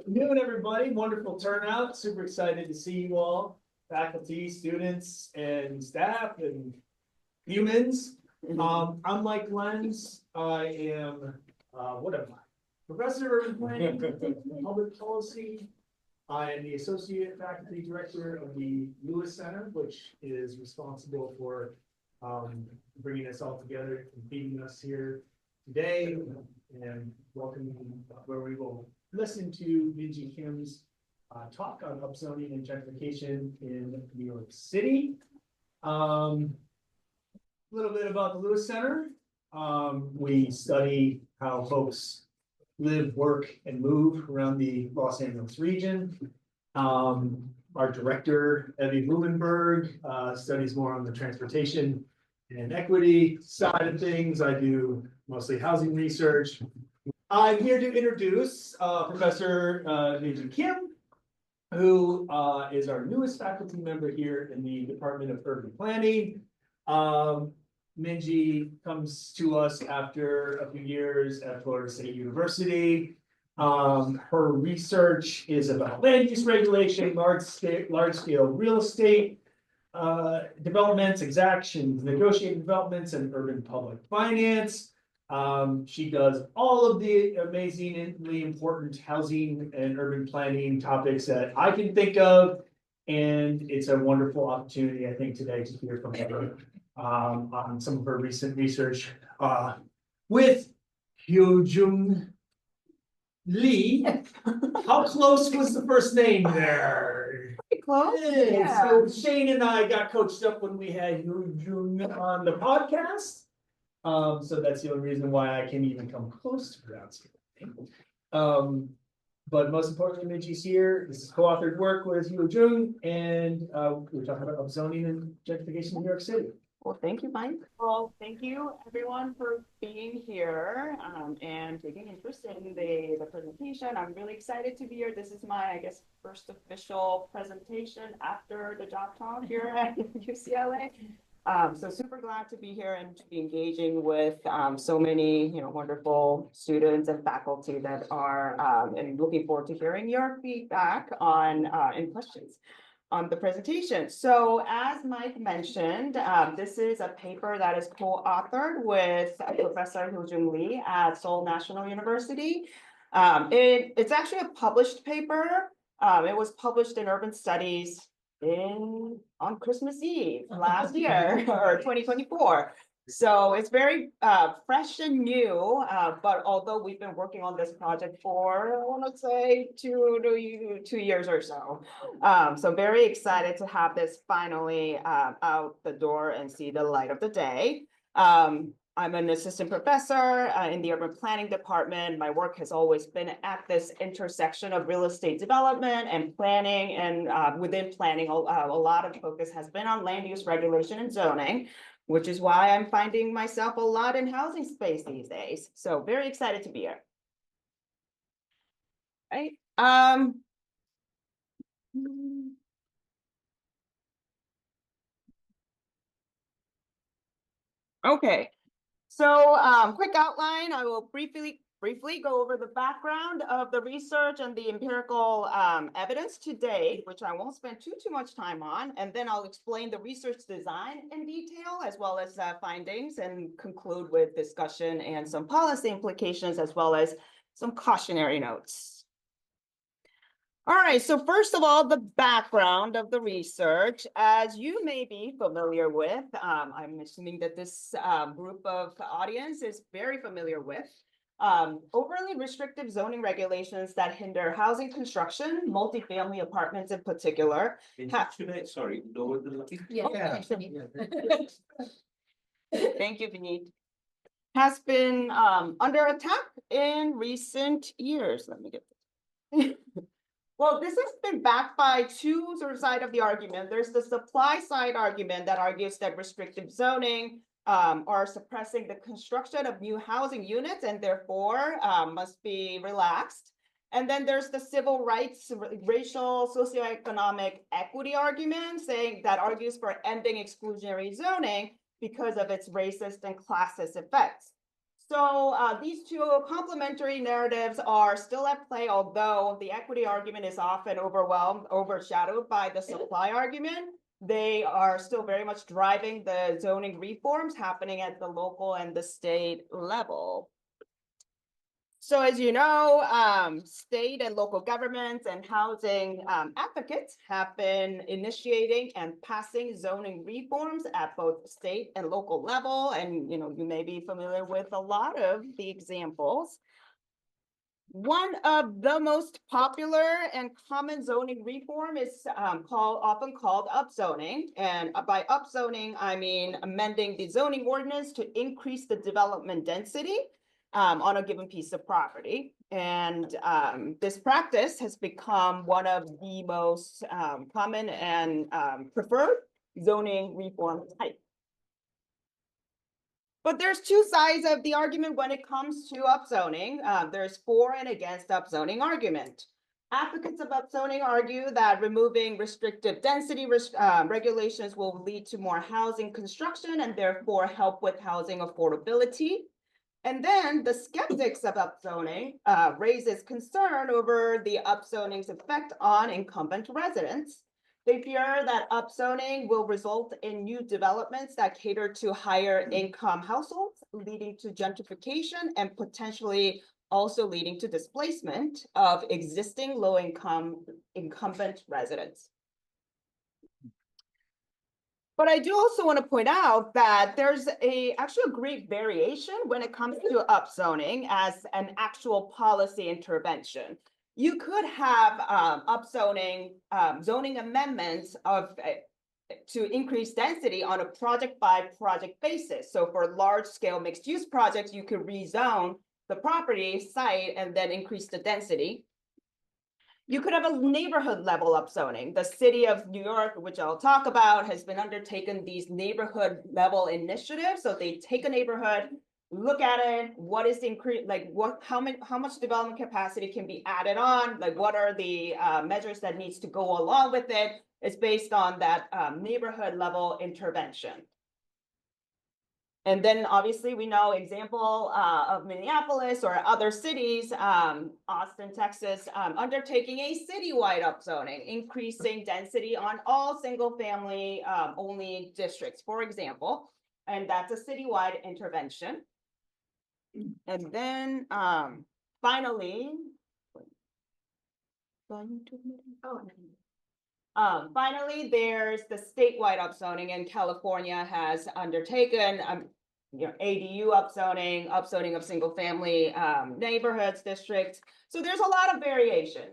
afternoon, everybody. Wonderful turnout. Super excited to see you all, faculty, students, and staff, and humans. I'm Mike Lenz. I am, what am I? Professor of Planning, Public Policy. I am the Associate Faculty Director of the Lewis Center, which is responsible for bringing us all together and feeding us here today, and welcoming where we will listen to Minjee Kim's talk on upzoning and gentrification in New York City. A little bit about the Lewis Center. We study how folks live, work, and move around the Los Angeles region. Our director, Evie Blumenberg, studies more on the transportation and equity side of things. I do mostly housing research. I'm here to introduce Professor Minjee Kim, who is our newest faculty member here in the Department of Urban Planning. Minjee comes to us after a few years at Florida State University. Her research is about land use regulation, large scale real estate developments, exactions, negotiated developments, and urban public finance. She does all of the amazingly important housing and urban planning topics that I can think of. And it's a wonderful opportunity, I think, today to hear from her on some of her recent research with Hyojung Lee. How close was the first name there? Pretty close. Yeah. So Shane and I got coached up when we had Hyojung on the podcast. So that's the only reason why I can even come close to pronouncing it. But most importantly, Minjee's here. This is co-authored work with Hyojung, and we're talking about upzoning and gentrification in New York City. Well, thank you, Mike. Well, thank you everyone for being here and taking interest in the presentation. I'm really excited to be here. This is my, I guess, first official presentation after the job talk here at UCLA. So super glad to be here and to be engaging with so many, wonderful students and faculty that are, and looking forward to hearing your feedback on and questions on the presentation. So as Mike mentioned, this is a paper that is co-authored with Professor Hyojung Lee at Seoul National University. It's actually a published paper. It was published in Urban Studies on Christmas Eve last year or 2024. So it's very fresh and new, but although we've been working on this project for, I want to say, two years or so. So very excited to have this finally out the door and see the light of the day. I'm an assistant professor in the urban planning department. My work has always been at this intersection of real estate development and planning, and within planning, a lot of focus has been on land use regulation and zoning, which is why I'm finding myself a lot in housing space these days. So very excited to be here. Right. Okay. So quick outline, I will briefly go over the background of the research and the empirical evidence to date, which I won't spend too much time on, and then I'll explain the research design in detail, as well as findings, and conclude with discussion and some policy implications, as well as some cautionary notes. All right, so first of all, the background of the research, as you may be familiar with, I'm assuming that this group of audience is very familiar with, overly restrictive zoning regulations that hinder housing construction, multifamily apartments in particular. Sorry, lower the light. Yeah. Thank you, Vineet. Has been under attack in recent years. Let me get this. Well, this has been backed by two sort of side of the argument. There's the supply side argument that argues that restrictive zoning are suppressing the construction of new housing units and therefore must be relaxed. And then there's the civil rights, racial, socioeconomic equity argument saying that argues for ending exclusionary zoning because of its racist and classist effects. So these two complementary narratives are still at play, although the equity argument is often overshadowed by the supply argument. They are still very much driving the zoning reforms happening at the local and the state level. So as you know, state and local governments and housing advocates have been initiating and passing zoning reforms at both state and local level. And you may be familiar with a lot of the examples. One of the most popular and common zoning reform is often called upzoning. And by upzoning, I mean amending the zoning ordinance to increase the development density on a given piece of property. And this practice has become one of the most common and preferred zoning reform type. But there's two sides of the argument when it comes to upzoning. There's for and against upzoning argument. Advocates of upzoning argue that removing restrictive density regulations will lead to more housing construction and therefore help with housing affordability. And then the skeptics of upzoning raises concern over the upzoning's effect on incumbent residents. They fear that upzoning will result in new developments that cater to higher income households, leading to gentrification and potentially also leading to displacement of existing low-income incumbent residents. But I do also want to point out that there's actually a great variation when it comes to upzoning as an actual policy intervention. You could have upzoning, zoning amendments to increase density on a project by project basis. So for large scale mixed use projects, you could rezone the property site and then increase the density. You could have a neighborhood level upzoning. The city of New York, which I'll talk about, has been undertaken these neighborhood level initiatives. So they take a neighborhood, look at it, what is the increase, like how much development capacity can be added on, like what are the measures that needs to go along with it. It's based on that neighborhood level intervention. And then obviously we know example of Minneapolis or other cities, Austin, Texas, undertaking a citywide upzoning, increasing density on all single family only districts, for example. And that's a citywide intervention. And then finally, finally, there's the statewide upzoning, and California has undertaken ADU upzoning, upzoning of single family neighborhoods, districts. So there's a lot of variation.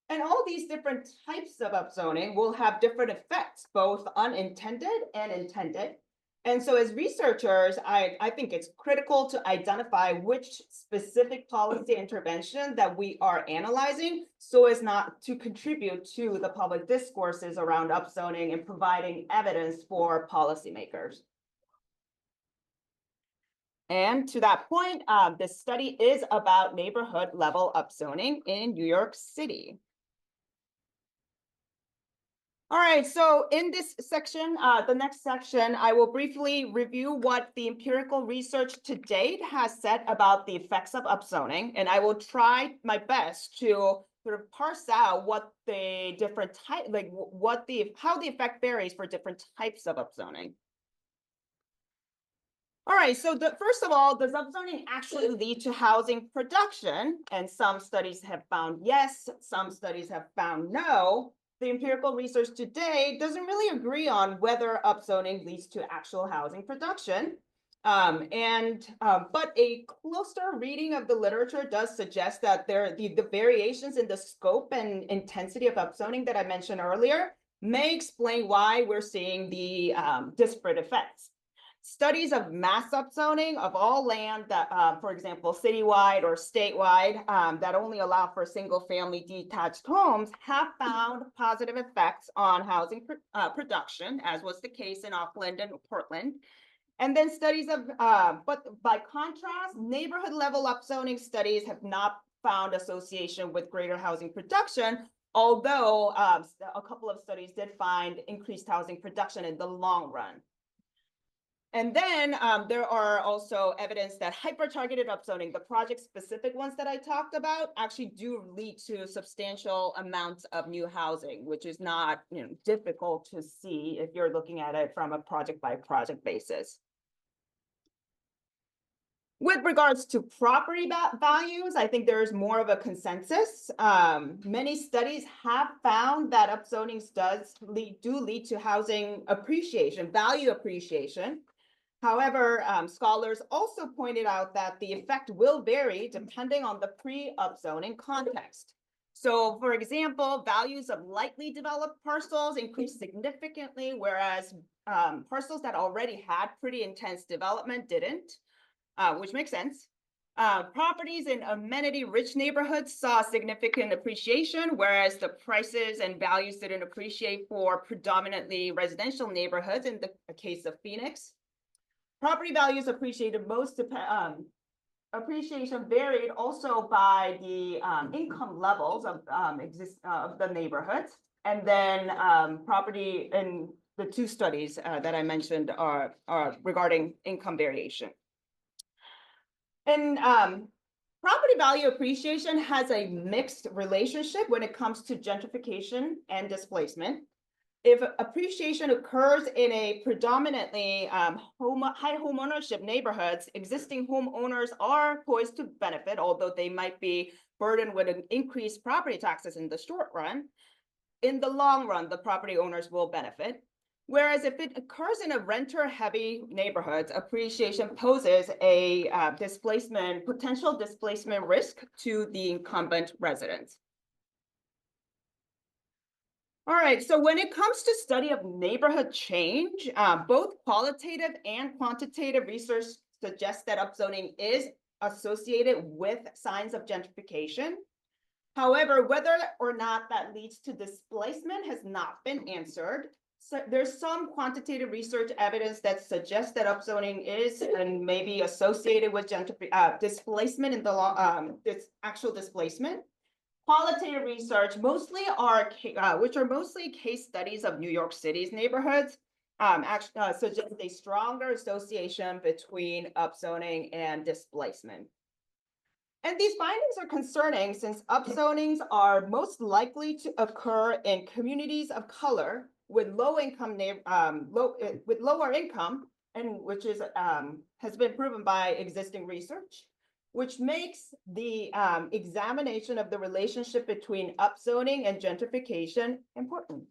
And all these different types of upzoning will have different effects, both unintended and intended. And so as researchers, I think it's critical to identify which specific policy intervention that we are analyzing so as not to contribute to the public discourses around upzoning and providing evidence for policymakers. And to that point, this study is about neighborhood level upzoning in New York City. All right, so in this section, the next section, I will briefly review what the empirical research to date has said about the effects of upzoning, and I will try my best to sort of parse out what the different type, like how the effect varies for different types of upzoning. All right, so first of all, does upzoning actually lead to housing production? And some studies have found yes, some studies have found no. The empirical research today doesn't really agree on whether upzoning leads to actual housing production. But a closer reading of the literature does suggest that the variations in the scope and intensity of upzoning that I mentioned earlier may explain why we're seeing the disparate effects. Studies of mass upzoning of all land that, for example, citywide or statewide, that only allow for single family detached homes have found positive effects on housing production, as was the case in Auckland and Portland. And then studies of, but by contrast, neighborhood level upzoning studies have not found association with greater housing production, although a couple of studies did find increased housing production in the long run. And then there are also evidence that hyper-targeted upzoning, the project-specific ones that I talked about, actually do lead to substantial amounts of new housing, which is not, difficult to see if you're looking at it from a project-by-project basis. With regards to property values, I think there is more of a consensus. Many studies have found that upzonings do lead to housing appreciation, value appreciation. However, scholars also pointed out that the effect will vary depending on the pre-upzoning context. So, for example, values of lightly developed parcels increased significantly, whereas parcels that already had pretty intense development didn't. Which makes sense. Properties in amenity-rich neighborhoods saw significant appreciation, whereas the prices and values didn't appreciate for predominantly residential neighborhoods in the case of Phoenix. Property values appreciated most, appreciation varied also by the income levels of the neighborhoods. And then property in the two studies that I mentioned are regarding income variation. And property value appreciation has a mixed relationship when it comes to gentrification and displacement. If appreciation occurs in a predominantly high home ownership neighborhoods, existing homeowners are poised to benefit, although they might be burdened with an increased property taxes in the short run. In the long run, the property owners will benefit. Whereas if it occurs in a renter-heavy neighborhoods, appreciation poses a potential displacement risk to the incumbent residents. All right, so when it comes to study of neighborhood change, both qualitative and quantitative research suggests that upzoning is associated with signs of gentrification. However, whether or not that leads to displacement has not been answered. So there's some quantitative research evidence that suggests that upzoning is and may be associated with displacement in the actual displacement. Qualitative research mostly which are mostly case studies of New York City's neighborhoods, suggest a stronger association between upzoning and displacement. And these findings are concerning since upzonings are most likely to occur in communities of color with lower income, and which is has been proven by existing research, which makes the examination of the relationship between upzoning and gentrification important.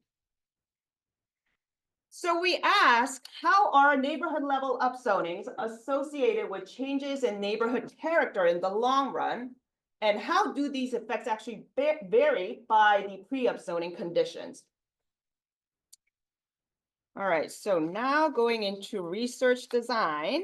So we ask, how are neighborhood level upzonings associated with changes in neighborhood character in the long run? And how do these effects actually vary by the pre-upzoning conditions? All right, so now going into research design.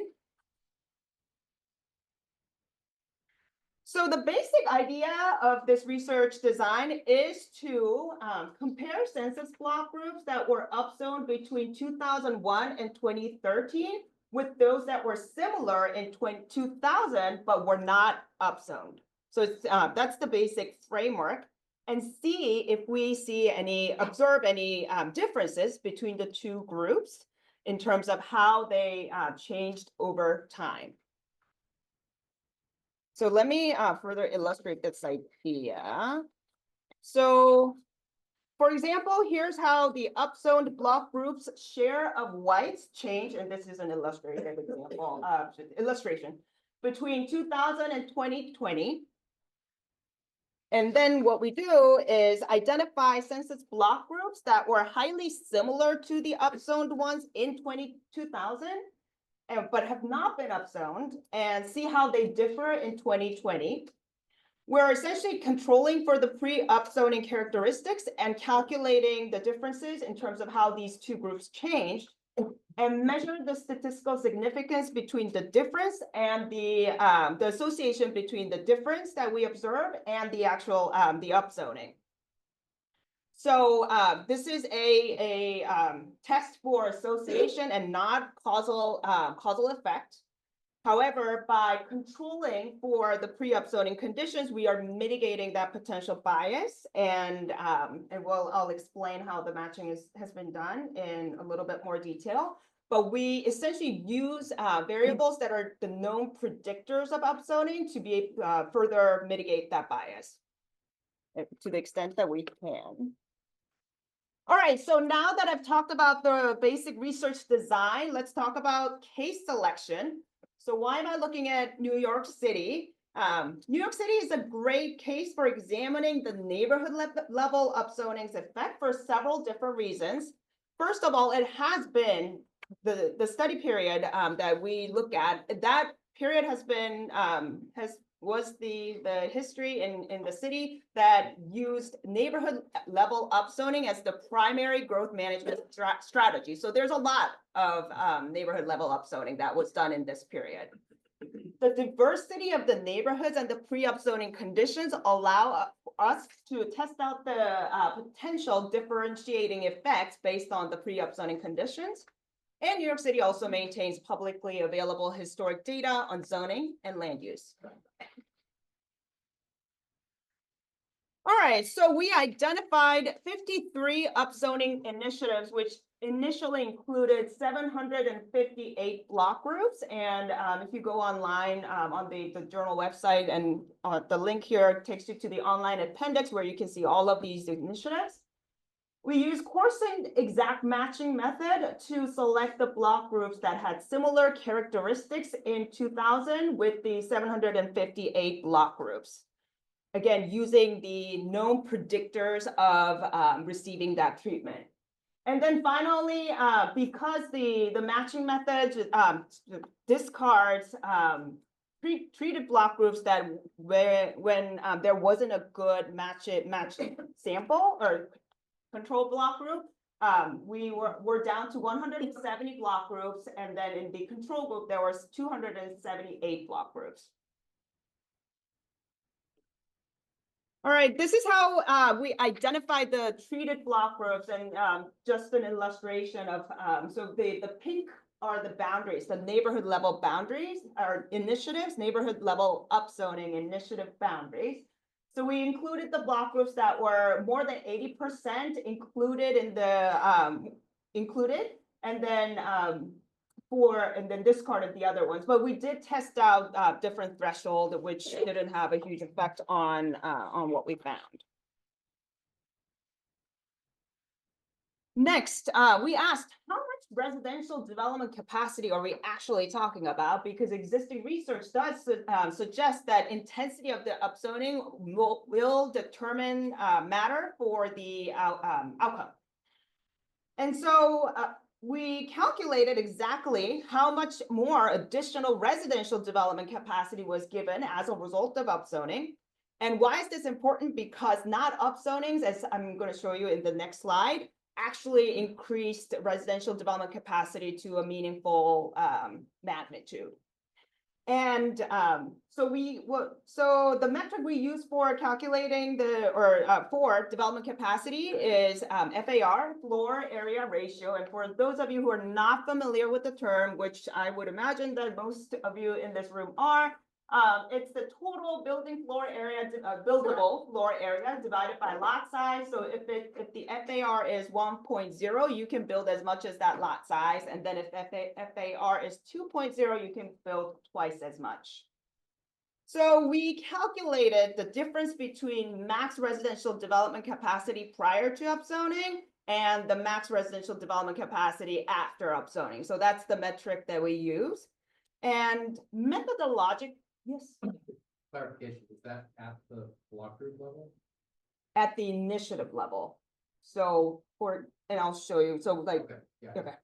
So the basic idea of this research design is to compare census block groups that were upzoned between 2001 and 2013 with those that were similar in 2000 but were not upzoned. So it's, that's the basic framework, and see if we observe any differences between the two groups in terms of how they changed over time. So let me further illustrate this idea. So, for example, here's how the upzoned block groups' share of whites change, and this is an illustrative example, illustration, between 2000 and 2020. And then what we do is identify census block groups that were highly similar to the upzoned ones in 2000. But have not been upzoned, and see how they differ in 2020. We're essentially controlling for the pre-upzoning characteristics and calculating the differences in terms of how these two groups changed, and measure the statistical significance between the difference and the association between the difference that we observe and the actual the upzoning. So this is a test for association and not causal effect. However, by controlling for the pre-upzoning conditions, we are mitigating that potential bias, and I'll explain how the matching has been done in a little bit more detail. but we essentially use variables that are the known predictors of upzoning to be further mitigate that bias to the extent that we can. All right, so now that I've talked about the basic research design, let's talk about case selection. So why am I looking at New York City? New York City is a great case for examining the neighborhood level upzoning's effect for several different reasons. First of all, it has been the study period that we look at. That period has been was the history in the city that used neighborhood level upzoning as the primary growth management strategy. So there's a lot of neighborhood level upzoning that was done in this period. The diversity of the neighborhoods and the pre-upzoning conditions allow us to test out the potential differentiating effects based on the pre-upzoning conditions. And New York City also maintains publicly available historic data on zoning and land use. All right, so we identified 53 upzoning initiatives, which initially included 758 block groups. And if you go online on the journal website, and the link here takes you to the online appendix where you can see all of these initiatives. We use coarsened exact matching method to select the block groups that had similar characteristics in 2000 with the 758 block groups. Again, using the known predictors of receiving that treatment. And then finally, because the matching method discards treated block groups that when there wasn't a good match sample or control block group, we're down to 170 block groups, and then in the control group there was 278 block groups. All right, this is how we identified the treated block groups, and just an illustration of, so the pink are the boundaries, the neighborhood level boundaries, or initiatives, neighborhood level upzoning initiative boundaries. So we included the block groups that were more than 80% included in the, and then discarded the other ones. But we did test out different threshold, which didn't have a huge effect on what we found. Next, we asked how much residential development capacity are we actually talking about? Because existing research does suggest that intensity of the upzoning will determine matter for the outcome. And so we calculated exactly how much more additional residential development capacity was given as a result of upzoning. And why is this important? Because not upzonings, as I'm going to show you in the next slide, actually increased residential development capacity to a meaningful magnitude. And so the metric we use for calculating for development capacity is FAR, floor area ratio. And for those of you who are not familiar with the term, which I would imagine that most of you in this room are, it's the total building floor area, buildable floor area divided by lot size. So if the FAR is 1.0, you can build as much as that lot size. And then if FAR is 2.0, you can build twice as much. So we calculated the difference between max residential development capacity prior to upzoning and the max residential development capacity after upzoning. So that's the metric that we use. And methodologic. Yes. Clarification, is that at the block group level? At the initiative level. So and I'll show you. So like, Okay. Yeah. okay.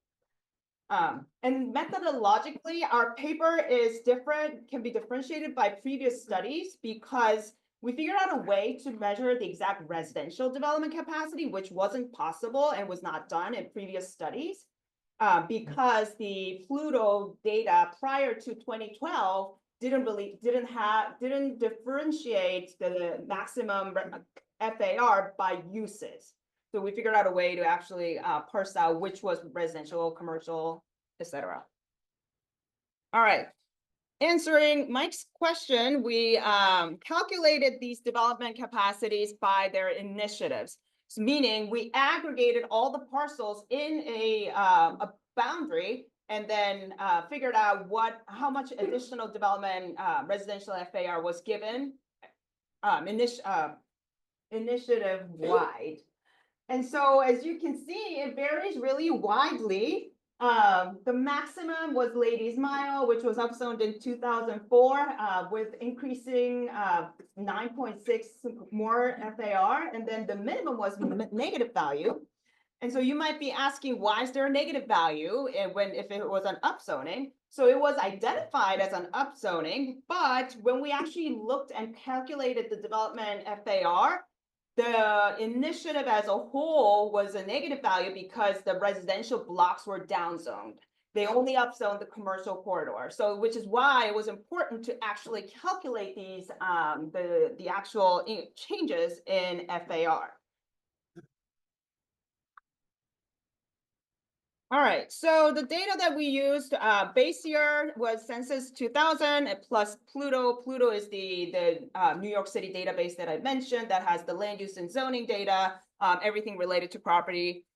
And methodologically, our paper is different, can be differentiated by previous studies because we figured out a way to measure the exact residential development capacity, which wasn't possible and was not done in previous studies. Because the Pluto data prior to 2012 didn't differentiate the maximum FAR by uses. So we figured out a way to actually parse out which was residential, commercial, etc. All right. Answering Mike's question, we calculated these development capacities by their initiatives. So meaning we aggregated all the parcels in boundary and then figured out how much additional development residential FAR was given initiative wide. And so as you can see, it varies really widely. The maximum was Ladies Mile, which was upzoned in 2004 with increasing 9.6 more FAR. And then the minimum was negative value. And so you might be asking, why is there a negative value if it was an upzoning? So it was identified as an upzoning, but when we actually looked and calculated the development FAR, the initiative as a whole was a negative value because the residential blocks were downzoned. They only upzoned the commercial corridor. So, which is why it was important to actually calculate these, the actual changes in FAR. All right, so the data that we used, base year was Census 2000 plus Pluto. Pluto is the New York City database that I mentioned that has the land use and zoning data, everything related to property.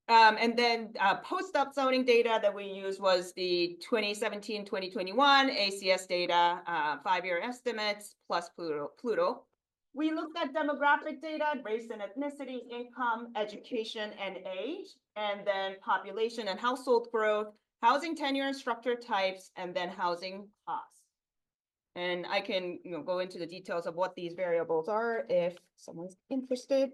And then post upzoning data that we used was the 2017-2021 ACS data, 5-year estimates plus Pluto. We looked at demographic data, race and ethnicity, income, education, and age, and then population and household growth, housing tenure and structure types, and then housing costs. And I can go into the details of what these variables are if someone's interested.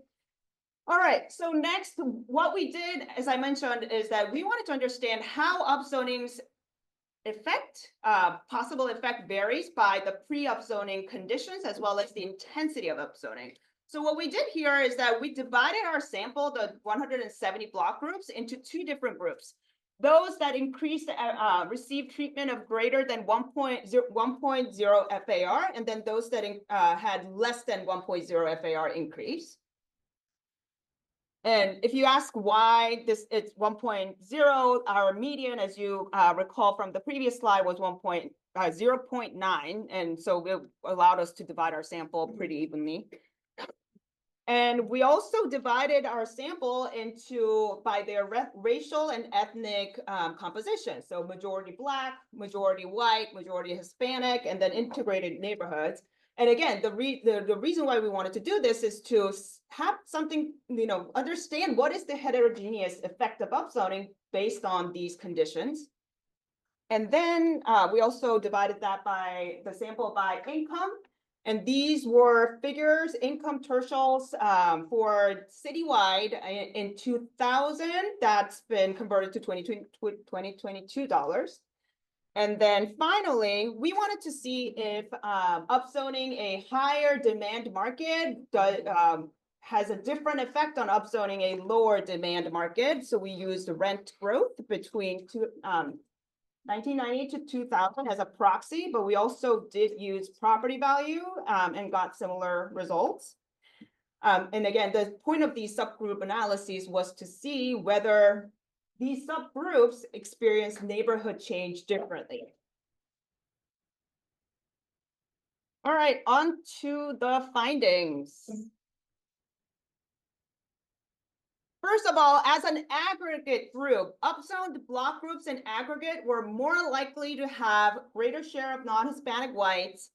All right, so next, what we did, as I mentioned, is that we wanted to understand how upzonings possible effect varies by the pre-upzoning conditions as well as the intensity of upzoning. So what we did here is that we divided our sample, the 170 block groups, into two different groups. Those that increased received treatment of greater than 1.0 FAR, and then those that had less than 1.0 FAR increase. And if you ask why it's 1.0, our median, as you recall from the previous slide, was 0.9. And so it allowed us to divide our sample pretty evenly. And we also divided our sample by their racial and ethnic composition. So majority Black, majority white, majority Hispanic, and then integrated neighborhoods. And again, the reason why we wanted to do this is to have something, understand what is the heterogeneous effect of upzoning based on these conditions. And then we also divided the sample by income. And these were figures, income tertials for citywide in 2000, that's been converted to 2022 dollars. And then finally, we wanted to see if upzoning a higher demand market has a different effect on upzoning a lower demand market. So we used rent growth between 1990 to 2000 as a proxy, but we also did use property value and got similar results. And again, the point of these subgroup analyses was to see whether these subgroups experience neighborhood change differently. All right, on to the findings. First of all, as an aggregate group, upzoned block groups in aggregate were more likely to have greater share of non-Hispanic whites,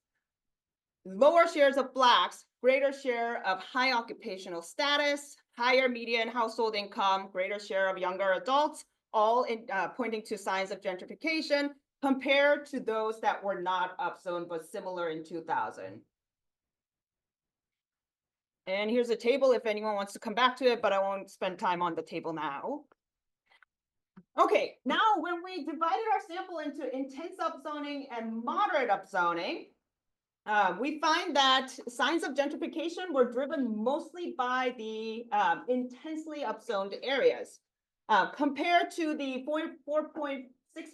lower shares of Blacks, greater share of high occupational status, higher median household income, greater share of younger adults, all pointing to signs of gentrification, compared to those that were not upzoned but similar in 2000. And here's a table if anyone wants to come back to it, but I won't spend time on the table now. Okay, now when we divided our sample into intense upzoning and moderate upzoning, we find that signs of gentrification were driven mostly by the intensely upzoned areas. Compared to the 4.6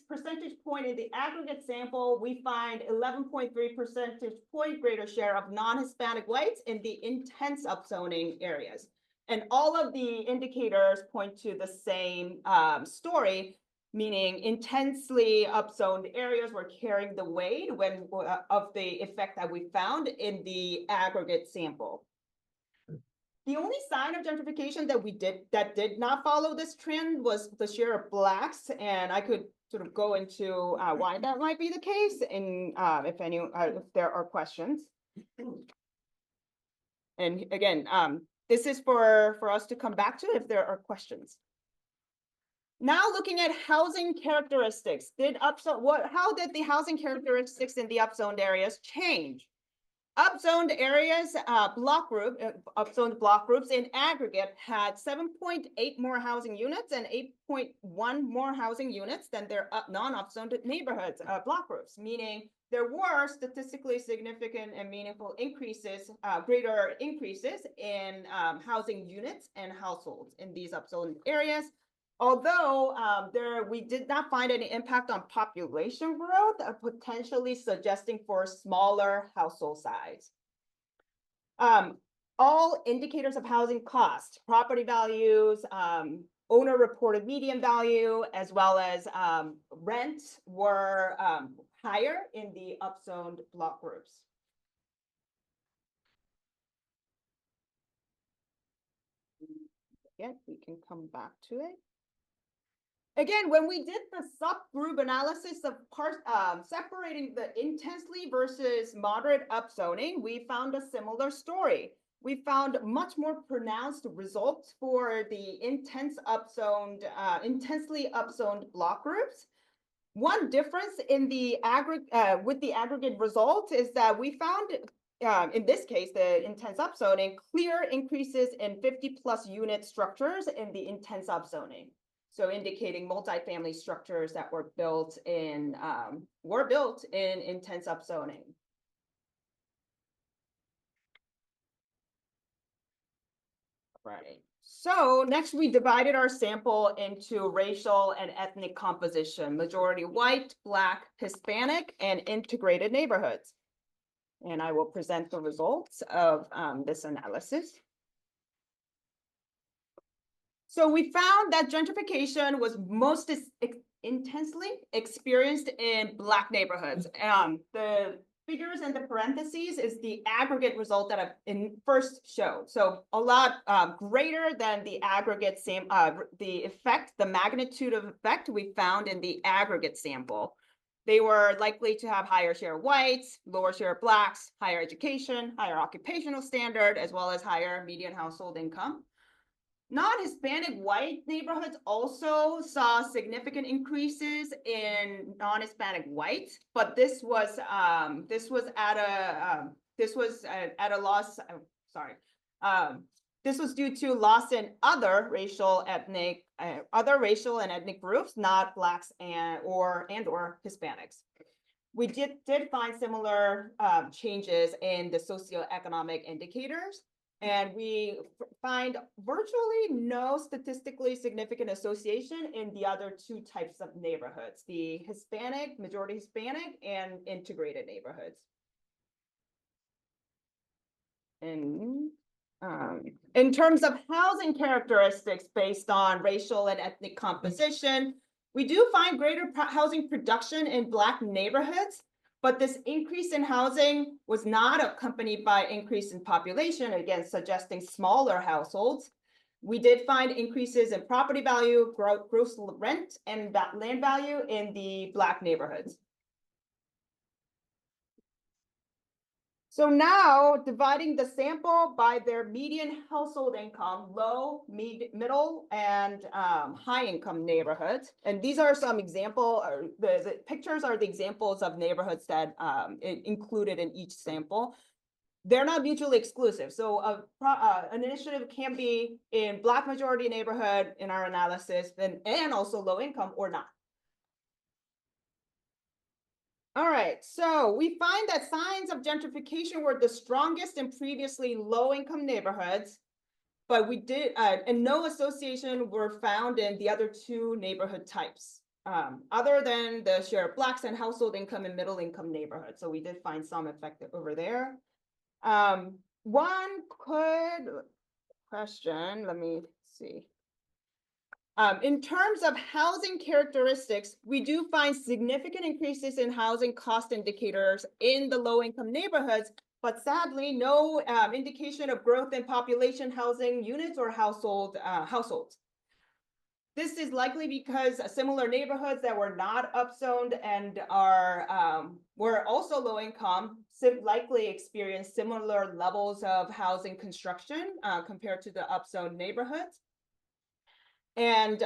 percentage point in the aggregate sample, we find 11.3 percentage point greater share of non-Hispanic whites in the intense upzoning areas. And all of the indicators point to the same story, meaning intensely upzoned areas were carrying the weight of the effect that we found in the aggregate sample. The only sign of gentrification that did not follow this trend was the share of Blacks, and I could sort of go into why that might be the case, and if there are questions. And again, this is for us to come back to if there are questions. Now looking at housing characteristics, how did the housing characteristics in the upzoned areas change? Upzoned areas, upzoned block groups in aggregate had 7.8 more housing units and 8.1 more housing units than their non-upzoned neighborhoods, block groups, meaning there were statistically significant and meaningful increases, greater increases in housing units and households in these upzoned areas. Although we did not find any impact on population growth, potentially suggesting for smaller household size. All indicators of housing cost, property values, owner reported median value, as well as rent were higher in the upzoned block groups. Again, we can come back to it. Again, when we did the subgroup analysis of separating the intensely versus moderate upzoning, we found a similar story. We found much more pronounced results for the intensely upzoned block groups. One difference in the with the aggregate result is that we found, in this case, the intense upzoning, clear increases in 50+ unit structures in the intense upzoning. So indicating multifamily structures that were built in intense upzoning. Right. So next we divided our sample into racial and ethnic composition, majority white, Black, Hispanic, and integrated neighborhoods. And I will present the results of this analysis. So we found that gentrification was most intensely experienced in Black neighborhoods. The figures in the parentheses is the aggregate result that I first showed. So a lot greater than the aggregate the magnitude of effect we found in the aggregate sample. They were likely to have higher share of whites, lower share of Blacks, higher education, higher occupational standard, as well as higher median household income. Non-Hispanic white neighborhoods also saw significant increases in non-Hispanic white, but this was at a loss. Sorry, this was due to loss in other racial and ethnic groups, not Blacks or Hispanics. We did find similar changes in the socioeconomic indicators. And we find virtually no statistically significant association in the other two types of neighborhoods, the Hispanic, majority Hispanic, and integrated neighborhoods. And in terms of housing characteristics based on racial and ethnic composition, we do find greater housing production in Black neighborhoods. But this increase in housing was not accompanied by increase in population, again, suggesting smaller households. We did find increases in property value, gross rent, and land value in the Black neighborhoods. So now dividing the sample by their median household income, low, middle, and high income neighborhoods. And these are some example, the pictures are the examples of neighborhoods that included in each sample. They're not mutually exclusive. So an initiative can be in Black majority neighborhood in our analysis and also low income or not. All right, so we find that signs of gentrification were the strongest in previously low-income neighborhoods, but and no association were found in the other two neighborhood types, other than the share of Blacks and household income in middle-income neighborhoods. So we did find some effect over there. Let me see. In terms of housing characteristics, we do find significant increases in housing cost indicators in the low-income neighborhoods, but sadly, no indication of growth in population housing units or households. This is likely because similar neighborhoods that were not upzoned and were also low income likely experienced similar levels of housing construction compared to the upzoned neighborhoods. And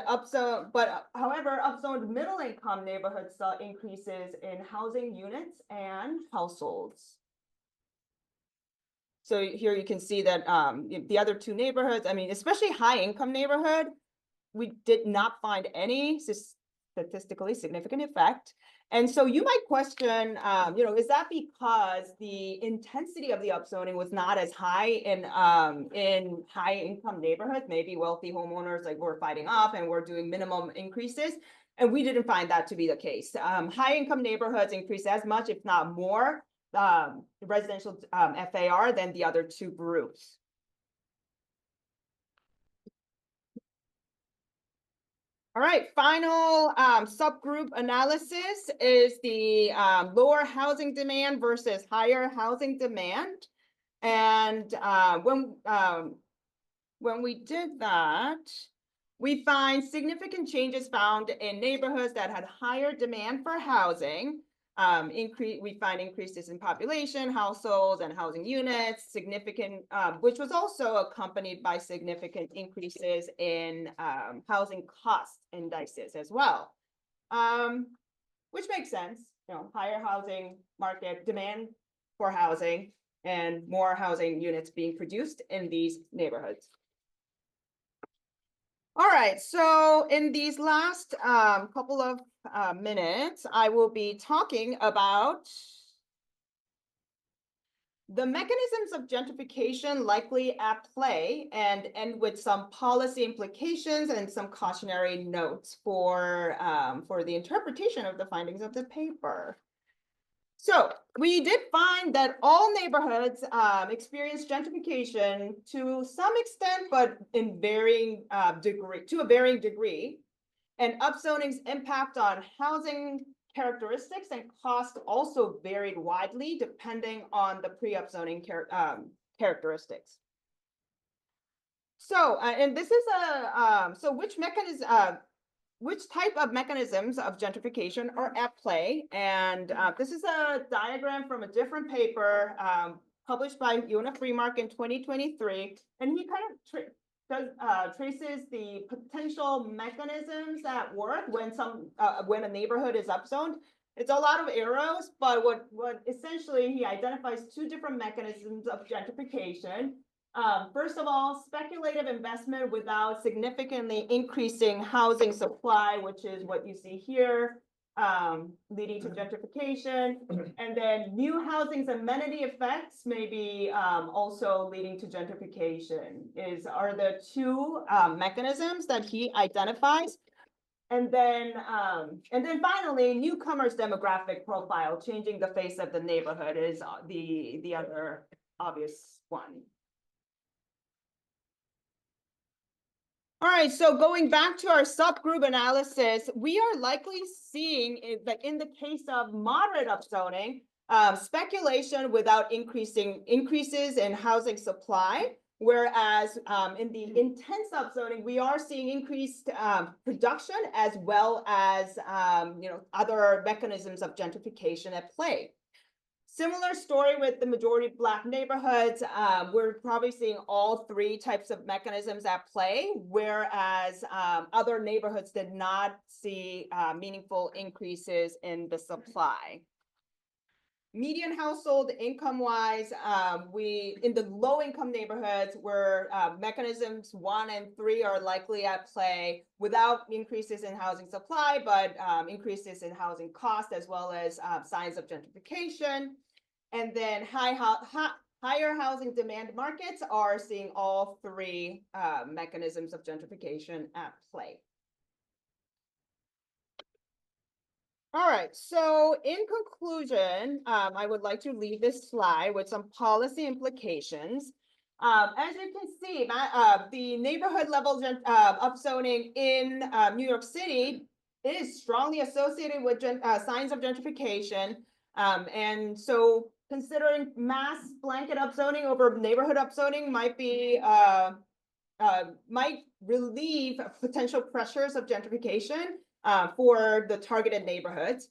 however, upzoned middle income neighborhoods saw increases in housing units and households. So here you can see that the other two neighborhoods, I mean, especially high income neighborhood, we did not find any statistically significant effect. And so you might question, is that because the intensity of the upzoning was not as high in high income neighborhoods? Maybe wealthy homeowners like were fighting off and were doing minimum increases. And we didn't find that to be the case. High income neighborhoods increased as much, if not more, residential FAR than the other two groups. All right, final subgroup analysis is the lower housing demand versus higher housing demand. And when we did that, we find significant changes found in neighborhoods that had higher demand for housing. We find increases in population, households, and housing units, which was also accompanied by significant increases in housing cost indices as well, which makes sense. Higher housing market demand for housing and more housing units being produced in these neighborhoods. All right, so in these last couple of minutes, I will be talking about the mechanisms of gentrification likely at play and end with some policy implications and some cautionary notes for the interpretation of the findings of the paper. So we did find that all neighborhoods experience gentrification to some extent, but in to a varying degree. And upzoning's impact on housing characteristics and cost also varied widely depending on the pre-upzoning characteristics. So, and this is which type of mechanisms of gentrification are at play? And this is a diagram from a different paper published by Yona Freemark in 2023. And he kind of traces the potential mechanisms at work when a neighborhood is upzoned. It's a lot of arrows, but what essentially he identifies two different mechanisms of gentrification. First of all, speculative investment without significantly increasing housing supply, which is what you see here, leading to gentrification. And then new housing's amenity effects may be also leading to gentrification are the two mechanisms that he identifies. And then finally, newcomers' demographic profile, changing the face of the neighborhood is the other obvious one. All right, so going back to our subgroup analysis, we are likely seeing that in the case of moderate upzoning, speculation without increases in housing supply, whereas in the intense upzoning, we are seeing increased production as well as other mechanisms of gentrification at play. Similar story with the majority Black neighborhoods. We're probably seeing all three types of mechanisms at play, whereas other neighborhoods did not see meaningful increases in the supply. Median household income-wise, in the low-income neighborhoods where mechanisms 1 and 3 are likely at play without increases in housing supply, but increases in housing cost as well as signs of gentrification. And then higher housing demand markets are seeing all three mechanisms of gentrification at play. All right, so in conclusion, I would like to leave this slide with some policy implications. As you can see, the neighborhood level upzoning in New York City is strongly associated with signs of gentrification. And so considering mass blanket upzoning over neighborhood upzoning might be, might relieve potential pressures of gentrification for the targeted neighborhoods.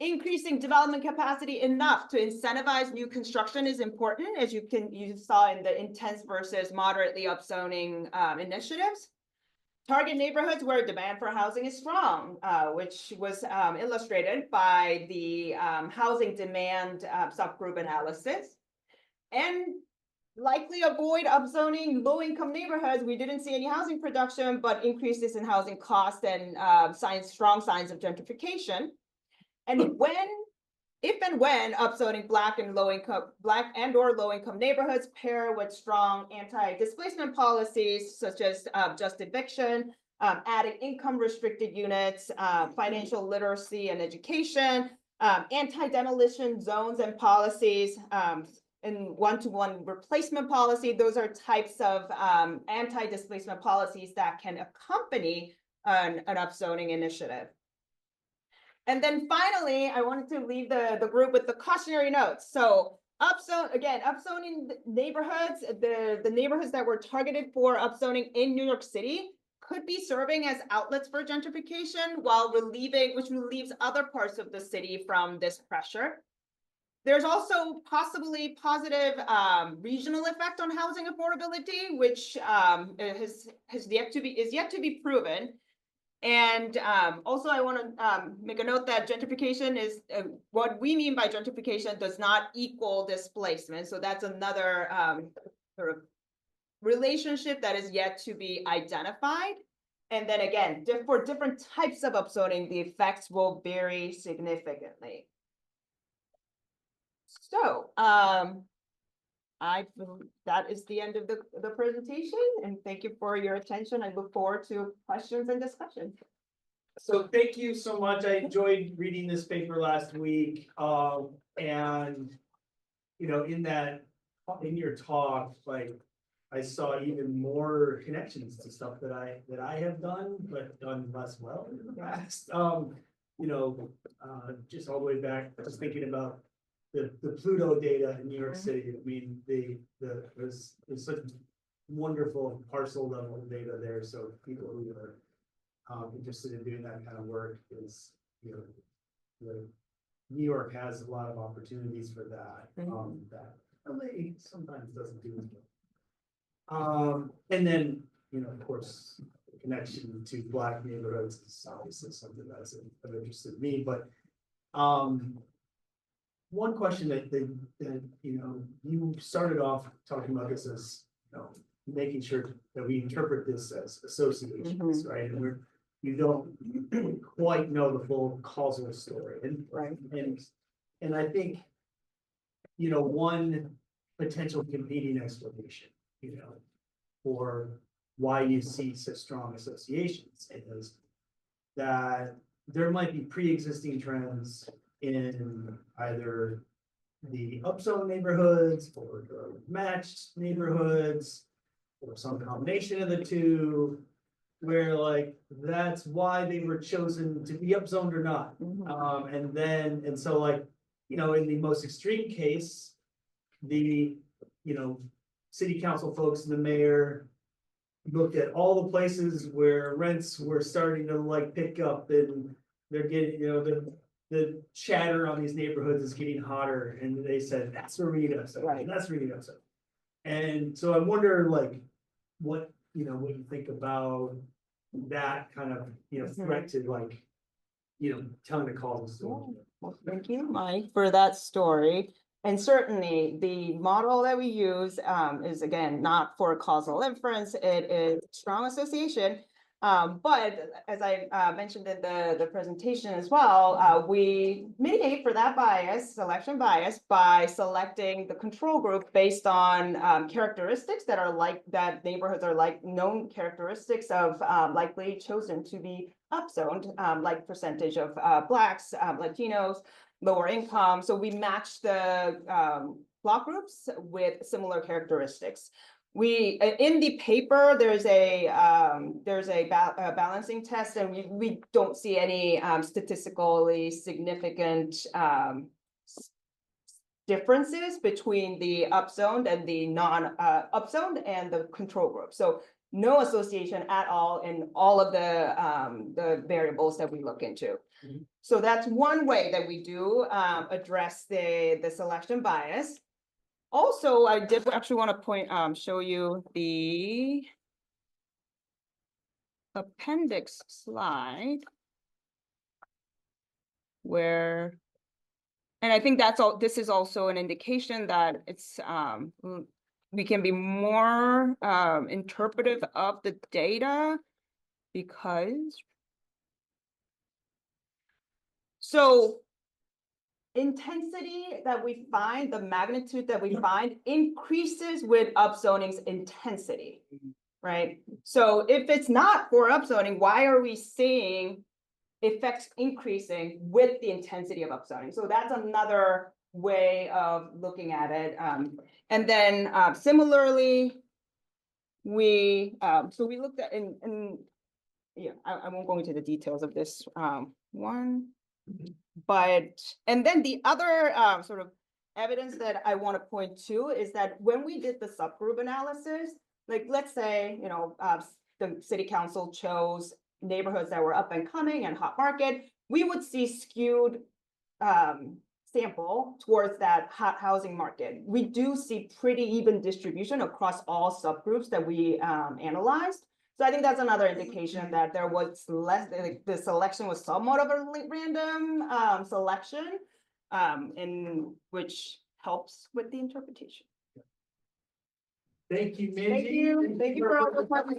Increasing development capacity enough to incentivize new construction is important, as you saw in the intense versus moderately upzoning initiatives. Target neighborhoods where demand for housing is strong, which was illustrated by the housing demand subgroup analysis. And likely avoid upzoning low-income neighborhoods. We didn't see any housing production, but increases in housing cost and strong signs of gentrification. And if and when upzoning Black and or low-income neighborhoods pair with strong anti-displacement policies, such as just eviction, adding income-restricted units, financial literacy and education, anti-demolition zones and policies, and one-to-one replacement policy. Those are types of anti-displacement policies that can accompany an upzoning initiative. And then finally, I wanted to leave the group with the cautionary notes. So upzoning neighborhoods, the neighborhoods that were targeted for upzoning in New York City could be serving as outlets for gentrification which relieves other parts of the city from this pressure. There's also possibly positive regional effect on housing affordability, which is yet to be proven. And also I want to make a note that gentrification is what we mean by gentrification does not equal displacement. So that's another sort of relationship that is yet to be identified. And then again, for different types of upzoning, the effects will vary significantly. So that is the end of the presentation, and thank you for your attention. I look forward to questions and discussion. So thank you so much. I enjoyed reading this paper last week. And you know, in your talk, like I saw even more connections to stuff that I have done, but done less well in the past. You know, just all the way back, just thinking about the Pluto data in New York City. I mean, there's such wonderful parcel level data there. So people who are interested in doing that kind of work is, you know, New York has a lot of opportunities for that. That LA sometimes doesn't do as well. And then, you know, of course, the connection to Black neighborhoods is obviously something that's of interest to me. But one question that you know, you started off talking about this as, you know, making sure that we interpret this as associations, right? And you don't quite know the full causal story, and I think, you know, one potential competing explanation, you know, for why you see such strong associations is that there might be pre-existing trends in either the upzone neighborhoods or the matched neighborhoods or some combination of the two, where like that's why they were chosen to be upzoned or not. And so like, you know, in the most extreme case, the, you know, city council folks and the mayor looked at all the places where rents were starting to like pick up, and they're getting, you know, the chatter on these neighborhoods is getting hotter, and they said that's where we need upzone, right? That's where we need upzone. And so I wonder, like, what you think about that kind of, you know, threat to, like, you know, telling the causal story. Well, thank you, Mike, for that story. And certainly the model that we use is, again, not for causal inference. It is strong association. But as I mentioned in the presentation as well, we mitigate for that bias, selection bias, by selecting the control group based on characteristics that are like that neighborhoods are like known characteristics of likely chosen to be upzoned, like percentage of Blacks, Latinos, lower income. So we match the block groups with similar characteristics. In the paper, there's a balancing test, and we don't see any statistically significant differences between the upzoned and the non-upzoned and the control group. So no association at all in all of the variables that we look into. Mhm. So that's one way that we do address the selection bias. Also, I did actually want to show you the appendix slide where, and I think that's all, this is also an indication that it's, we can be more interpretive of the data because, so intensity that we find, the magnitude that we find increases with upzoning's intensity, right? So if it's not for upzoning, why are we seeing effects increasing with the intensity of upzoning? So that's another way of looking at it. And then similarly, we looked at yeah, I won't go into the details of this one, but, and then the other sort of evidence that I want to point to is that when we did the subgroup analysis, like let's say, you know, the city council chose neighborhoods that were up and coming and hot market, we would see skewed sample towards that hot housing market. We do see pretty even distribution across all subgroups that we analyzed. So I think that's another indication that there was less, the selection was somewhat of a random selection, in which helps with the interpretation. Thank you, Minjee. Thank you for all the partners.